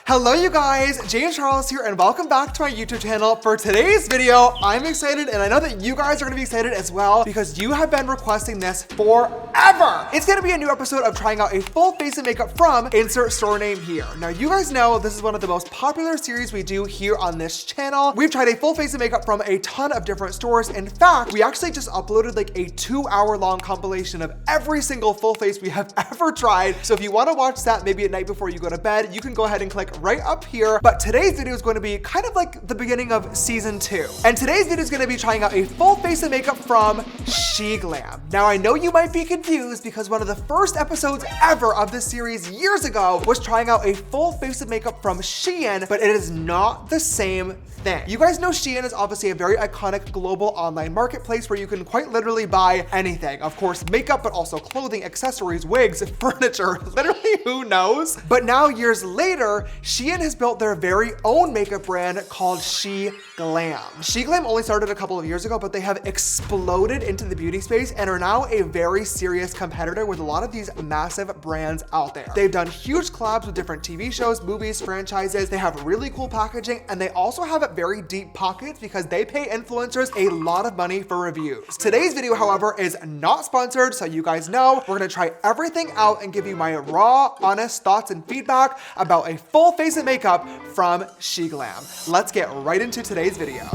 Hello you guys, James Charles here and welcome back to my YouTube channel. For today's video, I'm excited and I know that you guys are gonna be excited as well because you have been requesting this forever. It's gonna be a new episode of trying out a full face of makeup from insert store name here. Now you guys know this is one of the most popular series we do here on this channel. We've tried a full face of makeup from a ton of different stores. In fact, we actually just uploaded like a 2-hour long compilation of every single full face we have ever tried. So if you wanna watch that maybe at night before you go to bed, you can go ahead and click right up here. But today's video is going to be kind of like the beginning of season 2. And today's video is going to be trying out a full face of makeup from Sheglam. Now I know you might be confused because one of the first episodes ever of this series years ago was trying out a full face of makeup from Shein, but it is not the same thing. You guys know Shein is obviously a very iconic global online marketplace where you can quite literally buy anything. Of course, makeup, but also clothing, accessories, wigs, furniture, literally who knows? But now years later, Shein has built their very own makeup brand called Sheglam. Sheglam only started a couple of years ago, but they have exploded into the beauty space and are now a very serious competitor with a lot of these massive brands out there. They've done huge collabs with different TV shows, movies, franchises. They have really cool packaging and they also have very deep pockets because they pay influencers a lot of money for reviews. Today's video, however, is not sponsored, so you guys know we're gonna try everything out and give you my raw, honest thoughts and feedback about a full face of makeup from Sheglam. Let's get right into today's video.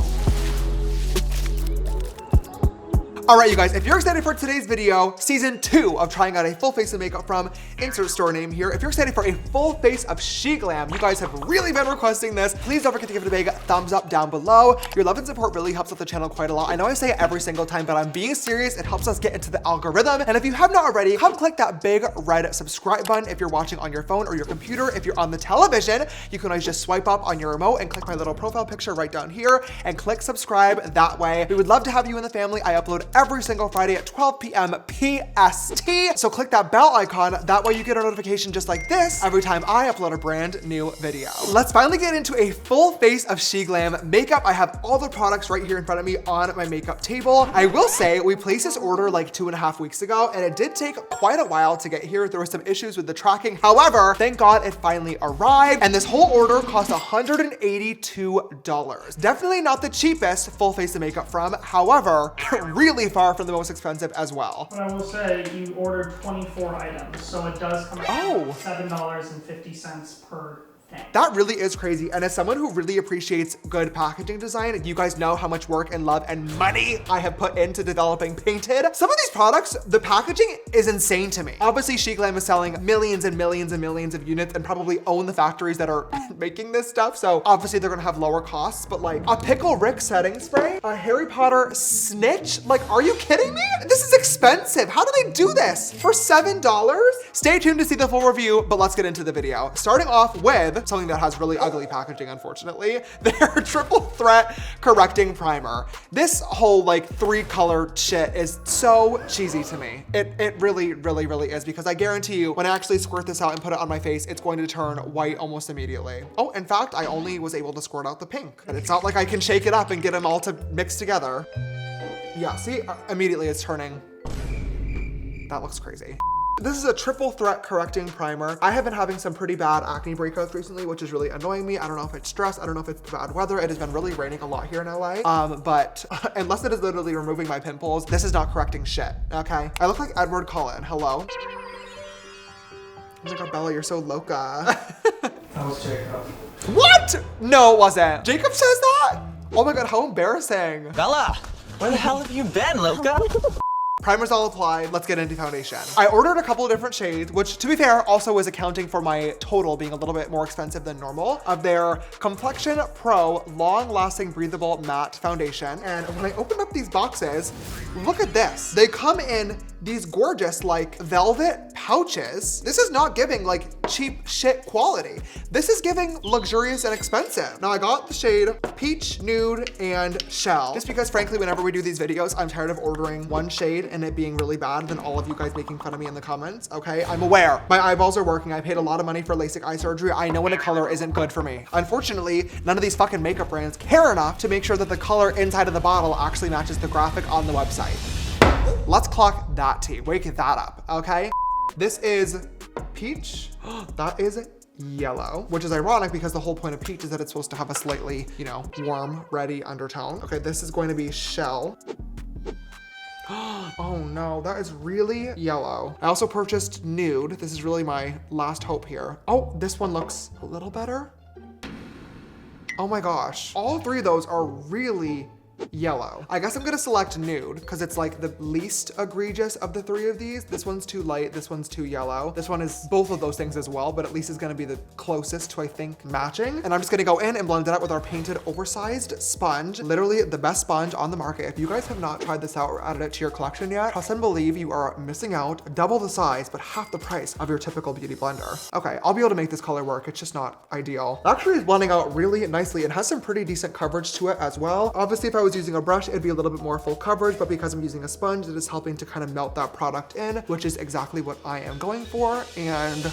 All right, you guys, if you're excited for today's video, season 2 of trying out a full face of makeup from insert store name here, if you're excited for a full face of Sheglam, you guys have really been requesting this. Please don't forget to give it a big thumbs up down below. Your love and support really helps out the channel quite a lot. I know I say it every single time, but I'm being serious. It helps us get into the algorithm. And if you have not already, come click that big red subscribe button if you're watching on your phone or your computer. If you're on the television, you can always just swipe up on your remote and click my little profile picture right down here and click subscribe that way. We would love to have you in the family. I upload every single Friday at 12 p.m. PST. So click that bell icon. That way you get a notification just like this every time I upload a brand new video. Let's finally get into a full face of Sheglam makeup. I have all the products right here in front of me on my makeup table. I will say we placed this order like 2.5 weeks ago and it did take quite a while to get here. There were some issues with the tracking. However, thank God it finally arrived and this whole order cost $182. Definitely not the cheapest full face of makeup from. However, really far from the most expensive as well. But I will say you ordered 24 items, so it does come out to $7.50 per thing. That really is crazy. And as someone who really appreciates good packaging design, you guys know how much work and love and money I have put into developing Painted. Some of these products, the packaging is insane to me. Obviously, Sheglam is selling millions and millions and millions of units and probably own the factories that are making this stuff. So obviously they're gonna have lower costs, but like a Pickle Rick setting spray, a Harry Potter snitch, like, are you kidding me? This is expensive. How do they do this for $7? Stay tuned to see the full review, but let's get into the video. Starting off with something that has really ugly packaging, unfortunately, their triple threat correcting primer. This whole like 3-color shit is so cheesy to me. It really is, because I guarantee you when I actually squirt this out and put it on my face, it's going to turn white almost immediately. Oh, in fact, I only was able to squirt out the pink. And it's not like I can shake it up and get them all to mix together. Yeah, see, immediately it's turning. That looks crazy. This is a triple threat correcting primer. I have been having some pretty bad acne breakouts recently, which is really annoying me. I don't know if it's stress. I don't know if it's the bad weather. It has been really raining a lot here in LA. But unless it is literally removing my pimples, this is not correcting shit, okay? I look like Edward Cullen, hello? Oh my God, Bella, you're so loca. That was Jacob. What? No, it wasn't. Jacob says that? Oh my God, how embarrassing. Bella, where the hell have you been, loca? Primer's all applied, let's get into foundation. I ordered a couple of different shades, which to be fair, also is accounting for my total being a little bit more expensive than normal, of their Complexion Pro Long Lasting Breathable Matte Foundation. And when I opened up these boxes, look at this. They come in these gorgeous like velvet pouches. This is not giving like cheap shit quality. This is giving luxurious and expensive. Now I got the shade Peach, Nude, and Shell. Just because frankly, whenever we do these videos, I'm tired of ordering one shade and it being really bad than all of you guys making fun of me in the comments, okay? I'm aware. My eyeballs are working. I paid a lot of money for LASIK eye surgery. I know when a color isn't good for me. Unfortunately, none of these fucking makeup brands care enough to make sure that the color inside of the bottle actually matches the graphic on the website. Let's clock that tea, wake that up, okay? This is Peach. That is yellow, which is ironic because the whole point of peach is that it's supposed to have a slightly, you know, warm, ready undertone. Okay, this is going to be shell. Oh no, that is really yellow. I also purchased nude. This is really my last hope here. Oh, this one looks a little better. Oh my gosh. All three of those are really yellow. I guess I'm gonna select nude because it's like the least egregious of the three of these. This one's too light, this one's too yellow. This one is both of those things as well, but at least is gonna be the closest to, I think, matching. And I'm just gonna go in and blend it out with our painted oversized sponge. Literally the best sponge on the market. If you guys have not tried this out or added it to your collection yet, trust and believe you are missing out. Double the size, but half the price of your typical beauty blender. Okay, I'll be able to make this color work. It's just not ideal. Actually, it's blending out really nicely and has some pretty decent coverage to it as well. Obviously, if I was using a brush, it'd be a little bit more full coverage, but because I'm using a sponge, it is helping to kind of melt that product in, which is exactly what I am going for. And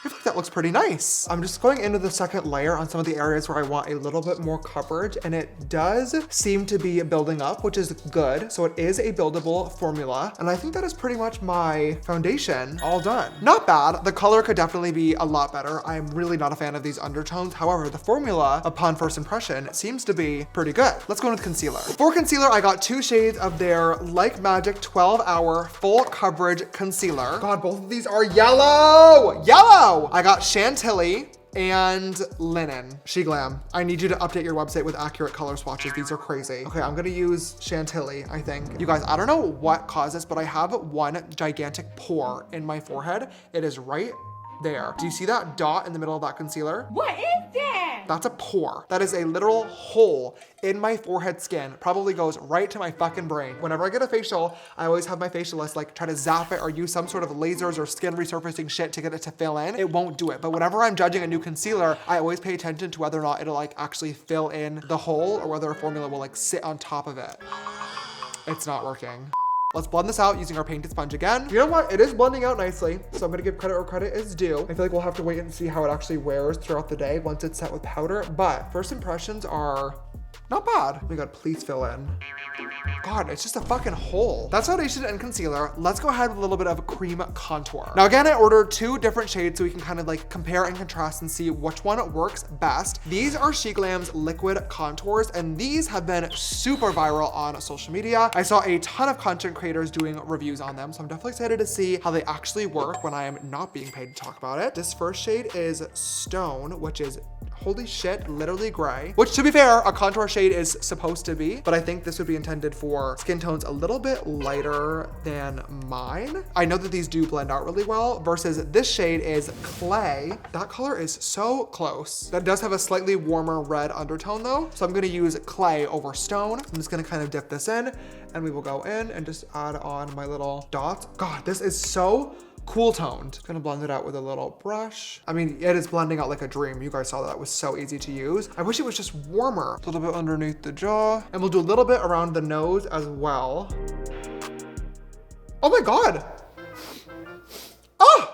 I feel like that looks pretty nice. I'm just going into the second layer on some of the areas where I want a little bit more coverage, and it does seem to be building up, which is good. So it is a buildable formula, and I think that is pretty much my foundation all done. Not bad. The color could definitely be a lot better. I'm really not a fan of these undertones. However, the formula, upon first impression, seems to be pretty good. Let's go in with concealer. For concealer, I got 2 shades of their Like Magic 12-Hour Full Coverage Concealer. God, both of these are yellow! Yellow! I got Chantilly and Linen. Sheglam, I need you to update your website with accurate color swatches. These are crazy. Okay, I'm gonna use Chantilly, I think. You guys, I don't know what caused this, but I have one gigantic pore in my forehead. It is right there. Do you see that dot in the middle of that concealer? What is that? That's a pore. That is a literal hole in my forehead skin. Probably goes right to my fucking brain. Whenever I get a facial, I always have my facialist like try to zap it or use some sort of lasers or skin resurfacing shit to get it to fill in. It won't do it. But whenever I'm judging a new concealer, I always pay attention to whether or not it'll like actually fill in the hole or whether a formula will like sit on top of it. It's not working. Let's blend this out using our painted sponge again. You know what? It is blending out nicely, so I'm gonna give credit where credit is due. I feel like we'll have to wait and see how it actually wears throughout the day once it's set with powder, but first impressions are not bad. Oh my God, please fill in. God, it's just a fucking hole. That's foundation and concealer. Let's go ahead with a little bit of cream contour. Now again, I ordered 2 different shades so we can kind of like compare and contrast and see which one works best. These are Sheglam's liquid contours, and these have been super viral on social media. I saw a ton of content creators doing reviews on them, so I'm definitely excited to see how they actually work when I am not being paid to talk about it. This first shade is Stone, which is holy shit, literally gray, which to be fair, a contour shade is supposed to be, but I think this would be intended for skin tones a little bit lighter than mine. I know that these do blend out really well versus this shade is Clay. That color is so close. That does have a slightly warmer red undertone though. So I'm gonna use Clay over Stone. I'm just gonna kind of dip this in and we will go in and just add on my little dots. God, this is so cool toned. Gonna blend it out with a little brush. I mean, it is blending out like a dream. You guys saw that. It was so easy to use. I wish it was just warmer. A little bit underneath the jaw. And we'll do a little bit around the nose as well. Oh my God. Oh!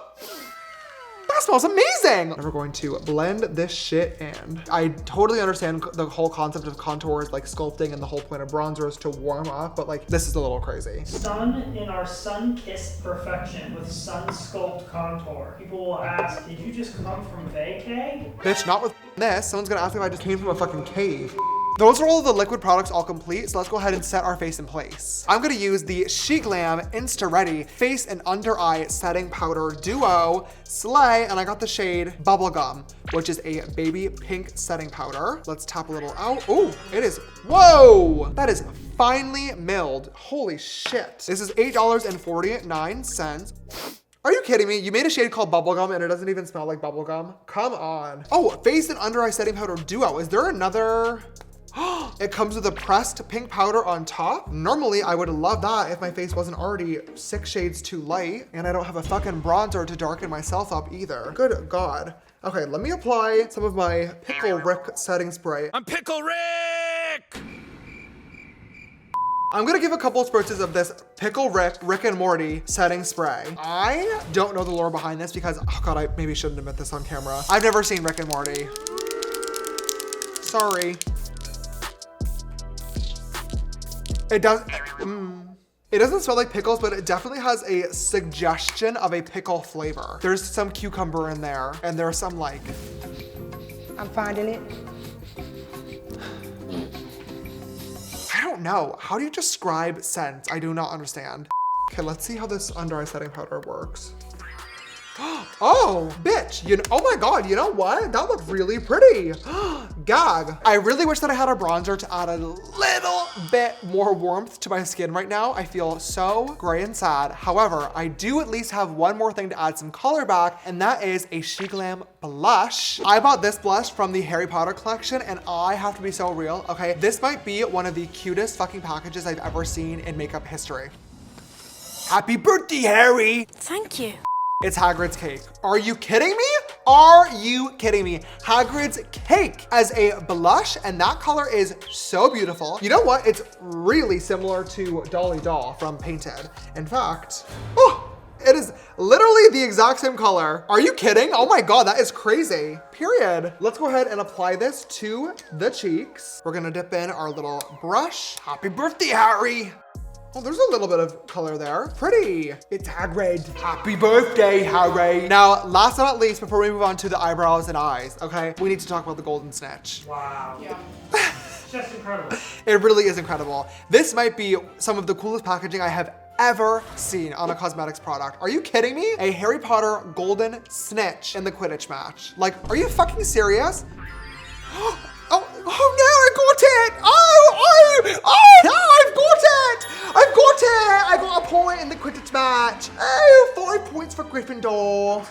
That smells amazing. Now we're going to blend this shit in. I totally understand the whole concept of contours, like sculpting, and the whole point of bronzer is to warm up, but like this is a little crazy. Sun in our sun-kissed perfection with sun sculpt contour. People will ask, did you just come from vacay? Bitch, not with this. Someone's gonna ask me if I just came from a fucking cave. Those are all of the liquid products all complete, so let's go ahead and set our face in place. I'm gonna use the Sheglam Insta Ready Face and Under Eye Setting Powder Duo Slay, and I got the shade Bubblegum, which is a baby pink setting powder. Let's tap a little out. Oh, it is, whoa! That is finely milled. Holy shit. This is $8.49. Are you kidding me? You made a shade called Bubblegum and it doesn't even smell like bubblegum? Come on. Oh, Face and Under Eye Setting Powder Duo. Is there another? It comes with a pressed pink powder on top. Normally, I would love that if my face wasn't already 6 shades too light and I don't have a fucking bronzer to darken myself up either. Good God. Okay, let me apply some of my Pickle Rick setting spray. I'm Pickle Rick! I'm gonna give a couple spritz of this Pickle Rick and Morty setting spray. I don't know the lore behind this because, oh God, I maybe shouldn't admit this on camera. I've never seen Rick and Morty. Sorry. It does, It doesn't smell like pickles, but it definitely has a suggestion of a pickle flavor. There's some cucumber in there, and there's some like... I'm finding it. I don't know. How do you describe scents? I do not understand. Okay, let's see how this under eye setting powder works. Oh, bitch. Oh my God, you know what? That looked really pretty. Gag. I really wish that I had a bronzer to add a little bit more warmth to my skin right now. I feel so gray and sad. However, I do at least have one more thing to add some color back, and that is a Sheglam blush. I bought this blush from the Harry Potter collection, and I have to be so real, okay? This might be one of the cutest fucking packages I've ever seen in makeup history. Happy birthday, Harry. Thank you. It's Hagrid's cake. Are you kidding me? Are you kidding me? Hagrid's cake as a blush, and that color is so beautiful. You know what? It's really similar to Dolly Doll from Painted. In fact, oh, it is literally the exact same color. Are you kidding? Oh my God, that is crazy. Period. Let's go ahead and apply this to the cheeks. We're gonna dip in our little brush. Happy birthday, Harry. Oh, there's a little bit of color there. Pretty. It's Hagrid. Happy birthday, Harry. Now, last but not least, before we move on to the eyebrows and eyes, okay, we need to talk about the golden snitch. Wow. Yeah. It's just incredible. It really is incredible. This might be some of the coolest packaging I have ever seen on a cosmetics product. Are you kidding me? A Harry Potter golden snitch in the Quidditch match. Like, are you fucking serious? Oh no, I got it! I've got it! I got a point in the Quidditch match. Oh, 5 points for Gryffindor.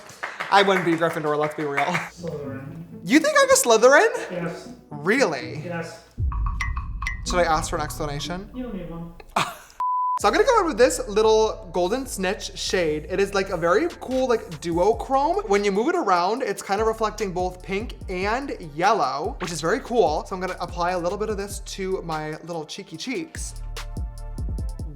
I wouldn't be Gryffindor, let's be real. Slytherin. You think I'm a Slytherin? Yes. Really? Yes. Should I ask for an explanation? You don't need one. So I'm gonna go in with this little golden snitch shade. It is like a very cool like duochrome. When you move it around, it's kind of reflecting both pink and yellow, which is very cool. So I'm gonna apply a little bit of this to my little cheeky cheeks.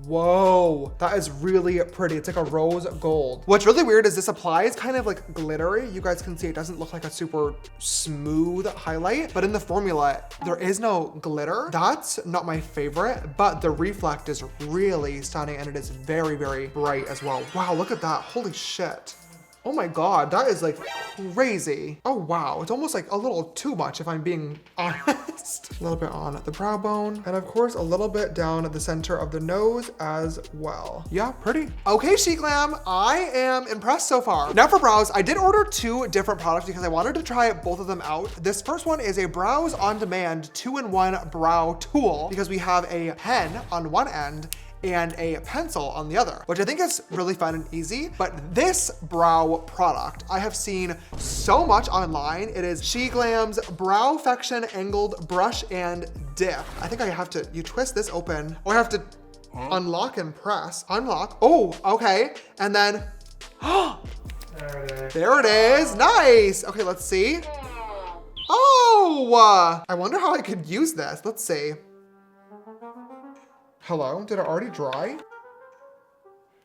Whoa, that is really pretty. It's like a rose gold. What's really weird is this applies kind of like glittery. You guys can see it doesn't look like a super smooth highlight, but in the formula, there is no glitter. That's not my favorite, but the reflect is really stunning and it is very, very bright as well. Wow, look at that, holy shit. Oh my God, that is like crazy. Oh wow, it's almost like a little too much if I'm being honest. A little bit on the brow bone, and of course a little bit down at the center of the nose as well. Yeah, pretty. Okay, Sheglam, I am impressed so far. Now for brows, I did order 2 different products because I wanted to try both of them out. This first one is a Brows on Demand 2-in-1 brow tool because we have a pen on one end and a pencil on the other, which I think is really fun and easy. But this brow product, I have seen so much online. It is Sheglam's Browfection Angled Brush and Dip. I think I have to, you twist this open, or I have to unlock and press. Unlock, oh, okay. And then, There it is. there it is, nice. Okay, let's see. Oh, I wonder how I could use this. Let's see. Hello, did it already dry?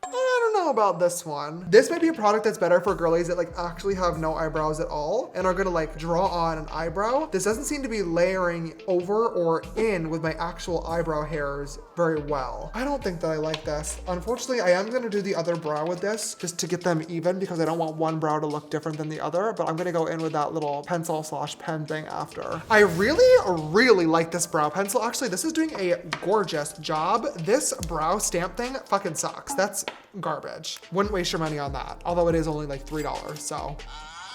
I don't know about this one. This might be a product that's better for girlies that like actually have no eyebrows at all and are gonna like draw on an eyebrow. This doesn't seem to be layering over or in with my actual eyebrow hairs very well. I don't think that I like this. Unfortunately, I am gonna do the other brow with this just to get them even because I don't want one brow to look different than the other, but I'm gonna go in with that little pencil / pen thing after. I really like this brow pencil. Actually, this is doing a gorgeous job. This brow stamp thing fucking sucks. That's garbage. Wouldn't waste your money on that. Although it is only like $3, so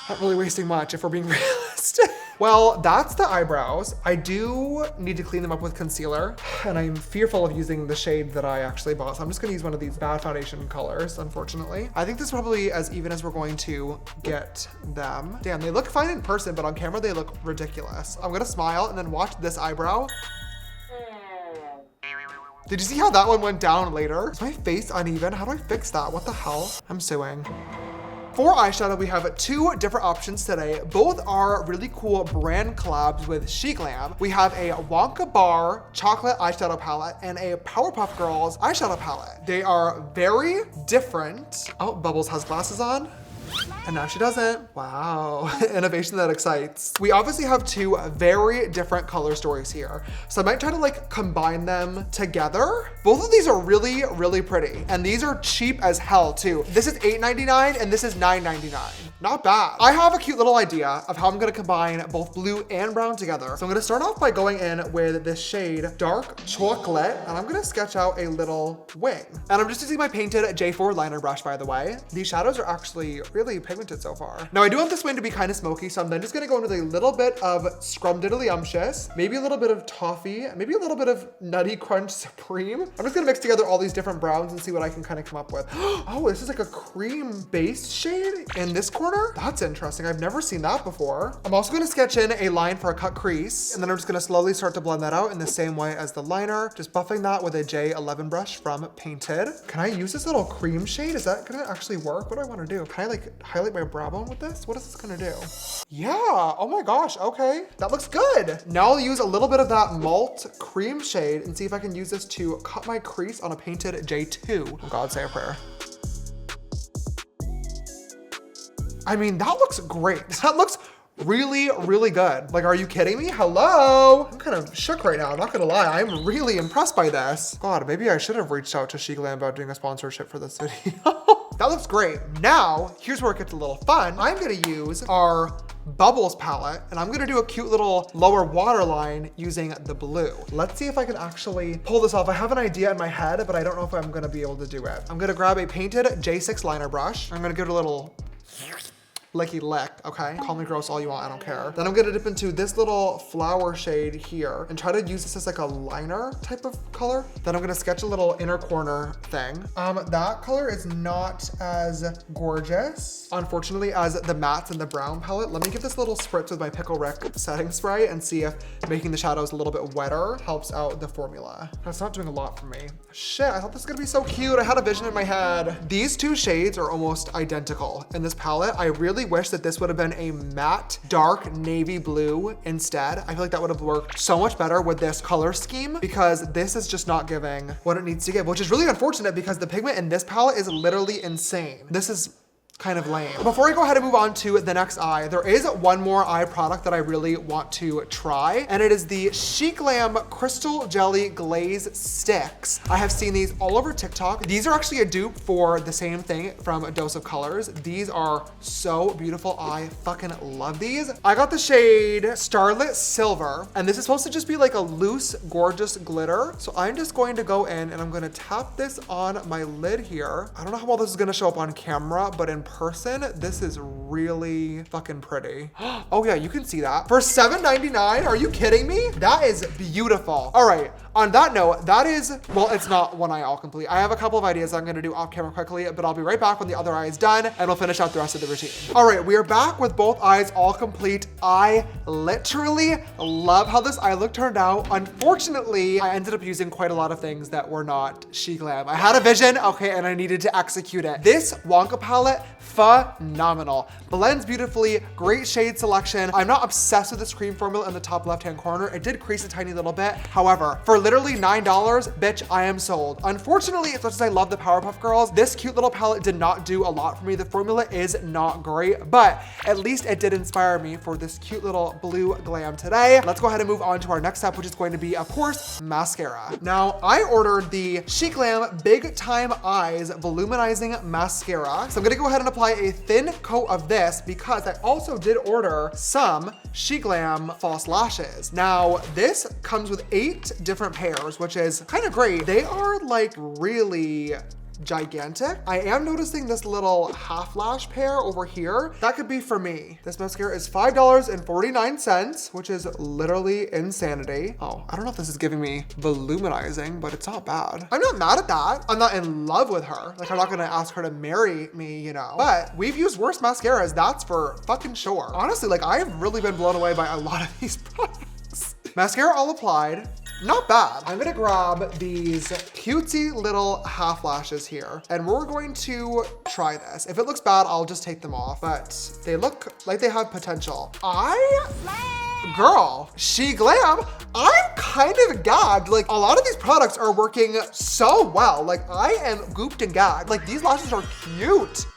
not really wasting much if we're being realistic. Well, that's the eyebrows. I do need to clean them up with concealer, and I'm fearful of using the shade that I actually bought, so I'm just gonna use one of these bad foundation colors, unfortunately. I think this is probably as even as we're going to get them. Damn, they look fine in person, but on camera they look ridiculous. I'm gonna smile and then watch this eyebrow. Did you see how that one went down later? Is my face uneven? How do I fix that? What the hell? I'm suing. For eyeshadow, we have 2 different options today. Both are really cool brand collabs with Sheglam. We have a Wonka Bar chocolate eyeshadow palette and a Powerpuff Girls eyeshadow palette. They are very different. Oh, Bubbles has glasses on. And now she doesn't. Wow, innovation that excites. We obviously have two very different color stories here. So I might try to like combine them together. Both of these are really, really pretty. And these are cheap as hell too. This is $8.99 and this is $9.99. Not bad. I have a cute little idea of how I'm gonna combine both blue and brown together. So I'm gonna start off by going in with this shade Dark Chocolate, and I'm gonna sketch out a little wing. And I'm just using my painted J4 liner brush, by the way. These shadows are actually really pigmented so far. Now I do want this wing to be kind of smoky, so I'm then just gonna go in with a little bit of Scrumdiddlyumptious, maybe a little bit of Toffee, maybe a little bit of Nutty Crunch Supreme. I'm just gonna mix together all these different browns and see what I can kind of come up with. Oh, this is like a cream-based shade in this corner. That's interesting. I've never seen that before. I'm also gonna sketch in a line for a cut crease, and then I'm just gonna slowly start to blend that out in the same way as the liner, just buffing that with a J11 brush from Painted. Can I use this little cream shade? Is that gonna actually work? What do I wanna do? Can I like highlight my brow bone with this? What is this gonna do? Yeah, oh my gosh, okay. That looks good. Now I'll use a little bit of that malt cream shade and see if I can use this to cut my crease on a Painted J2. Oh God, say a prayer. I mean, that looks great. That looks really, really good. Like, are you kidding me? Hello? I'm kind of shook right now, I'm not gonna lie. I'm really impressed by this. God, maybe I should have reached out to Sheglam about doing a sponsorship for this video. That looks great. Now, here's where it gets a little fun. I'm gonna use our Bubbles palette, and I'm gonna do a cute little lower waterline using the blue. Let's see if I can actually pull this off. I have an idea in my head, but I don't know if I'm gonna be able to do it. I'm gonna grab a painted J6 liner brush. I'm gonna give it a little licky lick, okay? Call me gross all you want, I don't care. Then I'm gonna dip into this little flower shade here and try to use this as like a liner type of color. Then I'm gonna sketch a little inner corner thing. That color is not as gorgeous, unfortunately, as the mattes and the brown palette. Let me give this little spritz with my Pickle Rick setting spray and see if making the shadows a little bit wetter helps out the formula. That's not doing a lot for me. Shit, I thought this was gonna be so cute. I had a vision in my head. These two shades are almost identical in this palette. I really wish that this would have been a matte dark navy blue instead. I feel like that would have worked so much better with this color scheme, because this is just not giving what it needs to give, which is really unfortunate because the pigment in this palette is literally insane. This is kind of lame. Before I go ahead and move on to the next eye, there is one more eye product that I really want to try, and it is the Sheglam Crystal Jelly Glaze Sticks. I have seen these all over TikTok. These are actually a dupe for the same thing from A Dose of Colors. These are so beautiful. I fucking love these. I got the shade Starlit Silver, and this is supposed to just be like a loose, gorgeous glitter. So I'm just going to go in and I'm gonna tap this on my lid here. I don't know how well this is gonna show up on camera, but in person, this is really fucking pretty. Oh yeah, you can see that. For $7.99, are you kidding me? That is beautiful. All right, on that note, that is, well, it's not one eye all complete. I have a couple of ideas I'm gonna do off camera quickly, but I'll be right back when the other eye is done and we'll finish out the rest of the routine. All right, we are back with both eyes all complete. I literally love how this eye look turned out. Unfortunately, I ended up using quite a lot of things that were not Sheglam. I had a vision, okay, and I needed to execute it. This Wonka palette, phenomenal. Blends beautifully, great shade selection. I'm not obsessed with this cream formula in the top left-hand corner. It did crease a tiny little bit. However, for literally $9, bitch, I am sold. Unfortunately, as much as I love the Powerpuff Girls, this cute little palette did not do a lot for me. The formula is not great, but at least it did inspire me for this cute little blue glam today. Let's go ahead and move on to our next step, which is going to be, of course, mascara. Now, I ordered the Sheglam Big Time Eyes Voluminizing Mascara. So I'm gonna go ahead and apply a thin coat of this because I also did order some Sheglam false lashes. Now, this comes with 8 different pairs, which is kind of great. They are like really gigantic. I am noticing this little half lash pair over here. That could be for me. This mascara is $5.49, which is literally insanity. Oh, I don't know if this is giving me voluminizing, but it's not bad. I'm not mad at that. I'm not in love with her. Like, I'm not gonna ask her to marry me, you know, but we've used worse mascaras, that's for fucking sure. Honestly, like, I've really been blown away by a lot of these products. Mascara all applied. Not bad. I'm gonna grab these cutesy little half lashes here, and we're going to try this. If it looks bad, I'll just take them off, but they look like they have potential. Girl, Sheglam, I'm kind of gagged. Like, a lot of these products are working so well. Like, I am gooped and gagged. Like, these lashes are cute.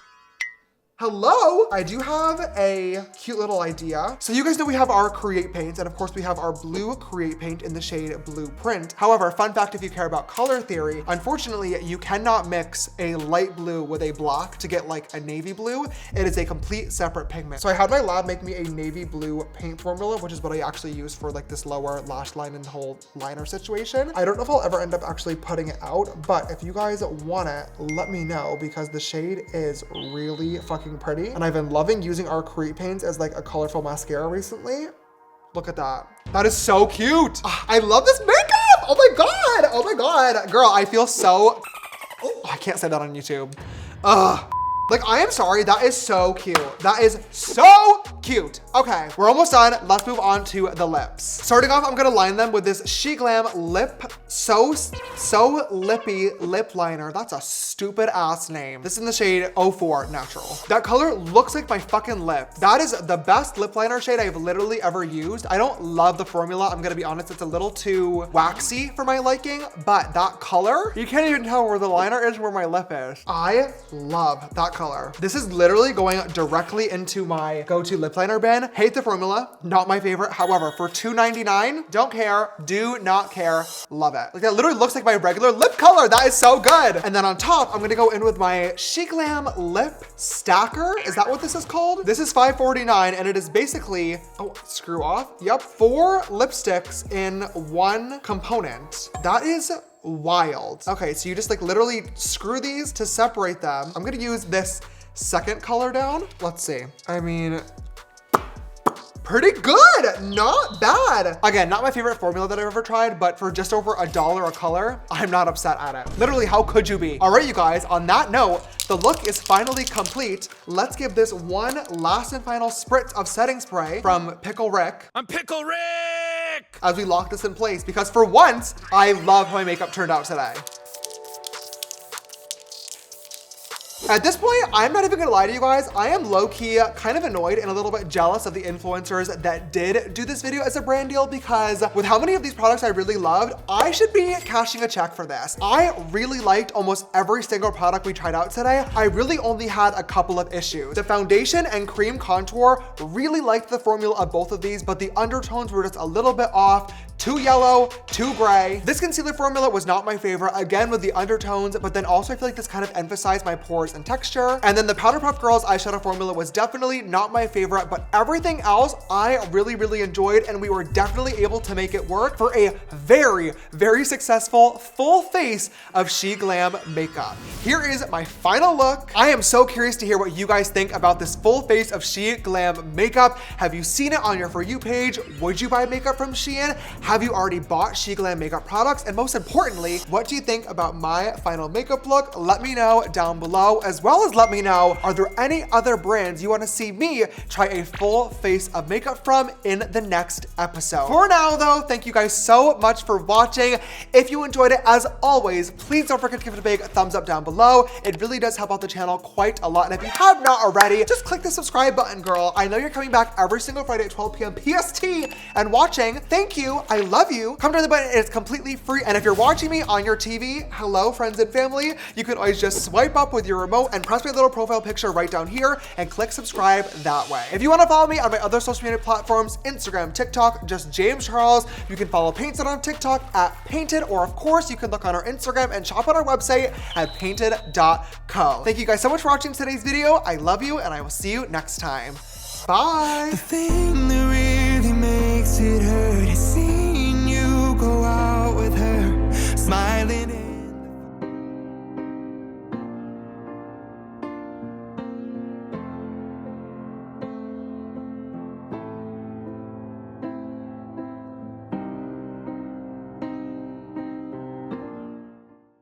Hello, I do have a cute little idea. So you guys know we have our Create paints, and of course we have our blue Create paint in the shade Blueprint. However, fun fact if you care about color theory, unfortunately you cannot mix a light blue with a black to get like a navy blue. It is a complete separate pigment. So I had my lab make me a navy blue paint formula, which is what I actually use for like this lower lash line and whole liner situation. I don't know if I'll ever end up actually putting it out, but if you guys want it, let me know because the shade is really fucking pretty, and I've been loving using our Create paints as like a colorful mascara recently. Look at that. That is so cute. I love this makeup. Oh my God. Oh my God. Girl, I feel so, oh, I can't say that on YouTube. Ugh. Like, I am sorry, that is so cute. That is so cute. Okay, we're almost done. Let's move on to the lips. Starting off, I'm gonna line them with this Sheglam Lip So Lippy Lip Liner. That's a stupid ass name. This is in the shade 04 Natural. That color looks like my fucking lip. That is the best lip liner shade I've literally ever used. I don't love the formula, I'm gonna be honest, it's a little too waxy for my liking, but that color, you can't even tell where the liner is, where my lip is. I love that color. This is literally going directly into my go-to lip liner bin. Hate the formula, not my favorite. However, for $2.99, don't care, do not care, love it. Like that literally looks like my regular lip color. That is so good. And then on top, I'm gonna go in with my Sheglam Lip Stacker. Is that what this is called? This is $5.49 and it is basically, oh, screw off. Yep, 4 lipsticks in one component. That is wild. Okay, so you just like literally screw these to separate them. I'm gonna use this second color down. Let's see. I mean, pretty good, not bad. Again, not my favorite formula that I've ever tried, but for just over $1 a color, I'm not upset at it. Literally, how could you be? All right, you guys, on that note, the look is finally complete. Let's give this one last and final spritz of setting spray from Pickle Rick. I'm Pickle Rick! As we lock this in place, because for once, I love how my makeup turned out today. At this point, I'm not even gonna lie to you guys, I am low-key kind of annoyed and a little bit jealous of the influencers that did do this video as a brand deal, because with how many of these products I really loved, I should be cashing a check for this. I really liked almost every single product we tried out today. I really only had a couple of issues. The foundation and cream contour, really liked the formula of both of these, but the undertones were just a little bit off. Too yellow, too gray. This concealer formula was not my favorite, again with the undertones, but then also I feel like this kind of emphasized my pores and texture. And then the Powder Puff Girls eyeshadow formula was definitely not my favorite, but everything else I really, really enjoyed, and we were definitely able to make it work for a very, very successful full face of Sheglam makeup. Here is my final look. I am so curious to hear what you guys think about this full face of Sheglam makeup. Have you seen it on your For You page? Would you buy makeup from Shein? Have you already bought Sheglam makeup products? And most importantly, what do you think about my final makeup look? Let me know down below, as well as let me know, are there any other brands you want to see me try a full face of makeup from in the next episode? For now though, thank you guys so much for watching. If you enjoyed it, as always, please don't forget to give it a big thumbs up down below. It really does help out the channel quite a lot. And if you have not already, just click the subscribe button, girl. I know you're coming back every single Friday at 12 p.m. PST and watching. Thank you. I love you. Come to the button, it's completely free. And if you're watching me on your TV, hello friends and family, you can always just swipe up with your remote and press my little profile picture right down here and click subscribe that way. If you want to follow me on my other social media platforms, Instagram, TikTok, just James Charles. You can follow Painted on TikTok at Painted, or of course you can look on our Instagram and shop on our website at painted.co. Thank you guys so much for watching today's video. I love you and I will see you next time. Bye. The thing that really makes it hurt is seeing